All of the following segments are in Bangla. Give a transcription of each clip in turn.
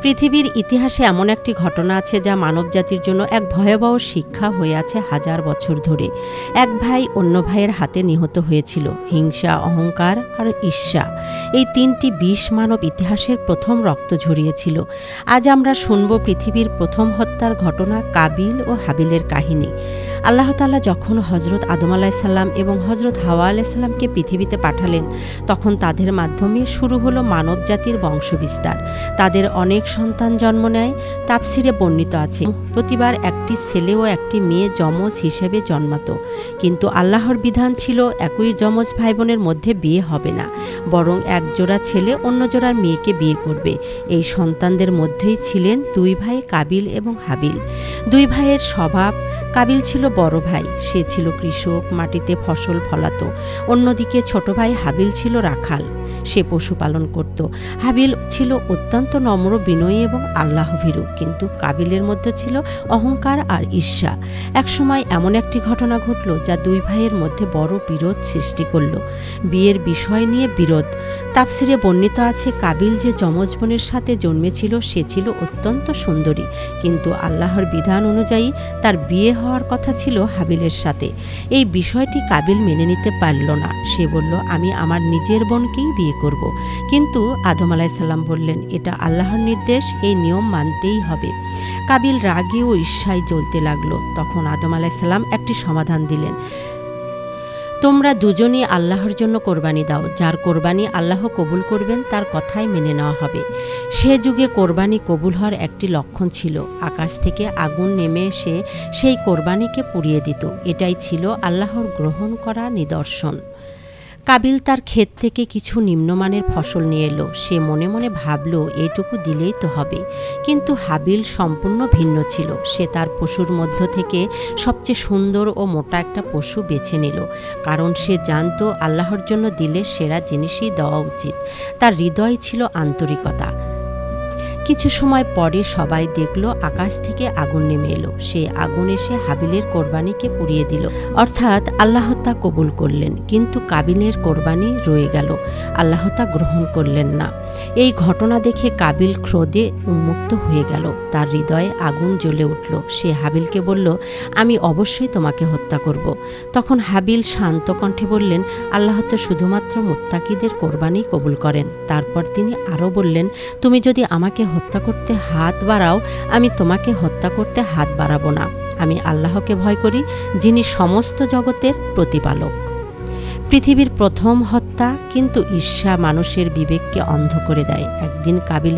পৃথিবীর ইতিহাসে এমন একটি ঘটনা আছে যা মানবজাতির জন্য এক ভয়াবহ শিক্ষা হয়ে আছে হাজার বছর ধরে। এক ভাই অন্য ভাইয়ের হাতে নিহত হয়েছিল। হিংসা, অহংকার আর ঈর্ষা, এই তিনটি বিষ মানব ইতিহাসের প্রথম রক্ত ঝরিয়েছিল। আজ আমরা শুনব পৃথিবীর প্রথম হত্যার ঘটনা, কাবিল ও হাবিলের কাহিনী। আল্লাহ তাআলা যখন হজরত আদম আলাইসাল্লাম এবং হজরত হাওয়া আলাইসাল্লামকে পৃথিবীতে পাঠালেন, তখন তাদের মাধ্যমে শুরু হলো মানব জাতির বংশবিস্তার। তাদের অনেক সন্তান জন্ম নেয়। তাফসিরে বর্ণিত আছে, প্রতিবার একটি ছেলে ও একটি মেয়ে যমজ হিসেবে জন্মাতো। কিন্তু আল্লাহর বিধান ছিল একই যমজ ভাই বোনের মধ্যে বিয়ে হবে না, বরং এক জোড়া ছেলে অন্য জোড়া মেয়েকে বিয়ে করবে। এই সন্তানদের মধ্যেই ছিলেন দুই ভাই কাবিল এবং হাবিল। দুই ভাইয়ের স্বভাব, কাবিল ছিল বড় ভাই, সে ছিল কৃষক, মাটিতে ফসল ফলাতো। অন্যদিকে ছোট ভাই হাবিল ছিল রাখাল, সে পশুপালন করত। হাবিল ছিল অত্যন্ত নম্র, বিনয়ী এবং আল্লাহভীরু, কিন্তু কাবিলের মধ্যে ছিল অহংকার আর ঈর্ষা। একসময় এমন একটি ঘটনা ঘটল যা দুই ভাইয়ের মধ্যে বড় বিরোধ সৃষ্টি করল। বিয়ের বিষয় নিয়ে বিরোধ। তাফসিরে বর্ণিত আছে, কাবিল যে যমজ বোনের সাথে জন্মেছিল সে ছিল অত্যন্ত সুন্দরী, কিন্তু আল্লাহর বিধান অনুযায়ী তার বিয়ে হওয়ার কথা ছিল হাবিলের সাথে। এই বিষয়টি কাবিল মেনে নিতে পারল না। সে বলল, আমি আমার নিজের বোনকেই বিয়ে করব। কিন্তু আদম আলাইসাল্লাম বললেন, এটা আল্লাহর নির্দেশ, এই নিয়ম মানতেই হবে। কাবিল রাগে ও ঈর্ষায় জ্বলতে লাগলো। তখন আদম আলাইসাল্লাম একটি সমাধান দিলেন, তোমরা দুজনই আল্লাহর জন্য কোরবানি দাও। যার কোরবানি আল্লাহ কবুল করবেন তার কথাই মেনে নেওয়া হবে। সে যুগে কোরবানি কবুল হওয়ার একটি লক্ষণ ছিল, আকাশ থেকে আগুন নেমে এসে সেই কোরবানিকে পুড়িয়ে দিত। এটাই ছিল আল্লাহর গ্রহণ করা নিদর্শন। কাবিল তার ক্ষেত থেকে কিছু নিম্নমানের ফসল নিয়ে এলো। সে মনে মনে ভাবল, এইটুকু দিলেই তো হবে। কিন্তু হাবিল সম্পূর্ণ ভিন্ন ছিল। সে তার পশুর মধ্য থেকে সবচেয়ে সুন্দর ও মোটা একটা পশু বেছে নিল, কারণ সে জানত আল্লাহর জন্য দিলে সেরা জিনিসই দেওয়া উচিত। তার হৃদয় ছিল আন্তরিকতা। কিছু সময় পরে সবাই দেখল আকাশ থেকে আগুন নেমে এলো। সে আগুন এসে হাবিলের কোরবানিকে পুড়িয়ে দিল, অর্থাৎ আল্লাহ তা কবুল করলেন। কিন্তু কাবিলের কোরবানি রয়ে গেল, আল্লাহ তা গ্রহণ করলেন না। এই ঘটনা দেখে কাবিল ক্রোধে উন্মুক্ত হয়ে গেল। তার হৃদয়ে আগুন জ্বলে উঠল। সে হাবিলকে বলল, আমি অবশ্যই তোমাকে হত্যা করব। তখন হাবিল শান্ত কণ্ঠে বললেন, আল্লাহ তো শুধুমাত্র মুত্তাকিদের কোরবানি কবুল করেন। তারপর তিনি আরও বললেন, তুমি যদি আমাকে হত্যা করতে হাত বাড়াও, আমি তোমাকে হত্যা করতে হাত বাড়াবো না। আমি আল্লাহকে ভয় করি, যিনি সমস্ত জগতের প্রতিপালক। পৃথিবীর প্রথম হত্যা, কিন্তু ঈর্ষা মানুষের বিবেককে অন্ধ করে দেয়। একদিন কাবিল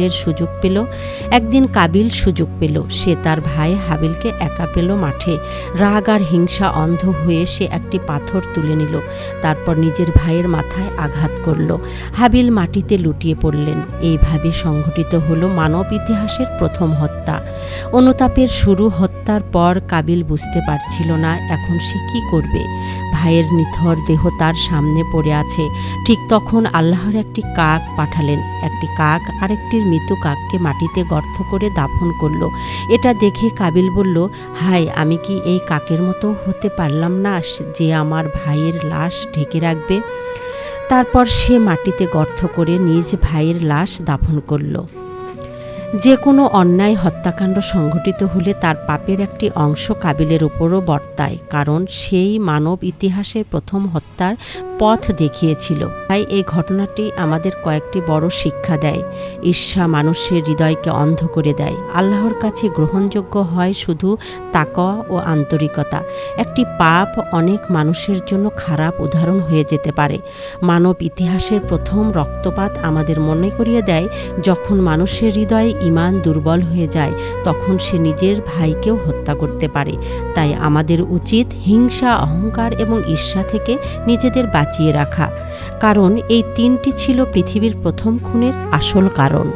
সুযোগ পেল। সে তার ভাই হাবিলকে একা পেল মাঠে। রাগ আর হিংসা অন্ধ হয়ে সে একটি পাথর তুলে নিল, তারপর নিজের ভাইয়ের মাথায় আঘাত করল। হাবিল মাটিতে লুটিয়ে পড়লেন। এইভাবে সংঘটিত হলো মানব ইতিহাসের প্রথম হত্যা। অনুতাপের শুরু। হত্যার পর কাবিল বুঝতে পারছিল না এখন সে কি করবে। ভাইয়ের নিথর দেহ তার সামনে পড়ে আছে। ঠিক তখন আল্লাহর একটি কাক পাঠালেন। একটি কাক আরেকটির মৃত কাককে মাটিতে গর্ত করে দাফন করল। এটা দেখে কাবিল বলল, হায়, আমি কি এই কাকের মতো হতে পারলাম না যে আমার ভাইয়ের লাশ ঢেকে রাখবে। তারপর সে মাটিতে গর্ত করে নিজ ভাইয়ের লাশ দাফন করল। যে কোনো অন্যায় হত্যাকাণ্ড সংঘটিত হলে তার পাপের একটি অংশ কাবিলের উপরও বর্তায়, কারণ সেই মানব ইতিহাসের প্রথম হত্যার পথ দেখিয়েছিল। তাই এই ঘটনাটি আমাদের কয়েকটি বড় শিক্ষা দেয়। ঈর্ষা মানুষের হৃদয়কে অন্ধ করে দেয়। আল্লাহর কাছে গ্রহণযোগ্য হয় শুধু তাকওয়া ও আন্তরিকতা। একটি পাপ অনেক মানুষের জন্য খারাপ উদাহরণ হয়ে যেতে পারে। মানব ইতিহাসের প্রথম রক্তপাত আমাদের মনে করিয়ে দেয়, যখন মানুষের হৃদয়ে ঈমান দুর্বল হয়ে যায়, তখন সে নিজের ভাইকেও হত্যা করতে পারে। তাই আমাদের উচিত হিংসা, অহংকার এবং ঈর্ষা থেকে নিজেদের বাঁচিয়ে রাখা, কারণ এই তিনটি ছিল পৃথিবীর প্রথম খুনের আসল কারণ।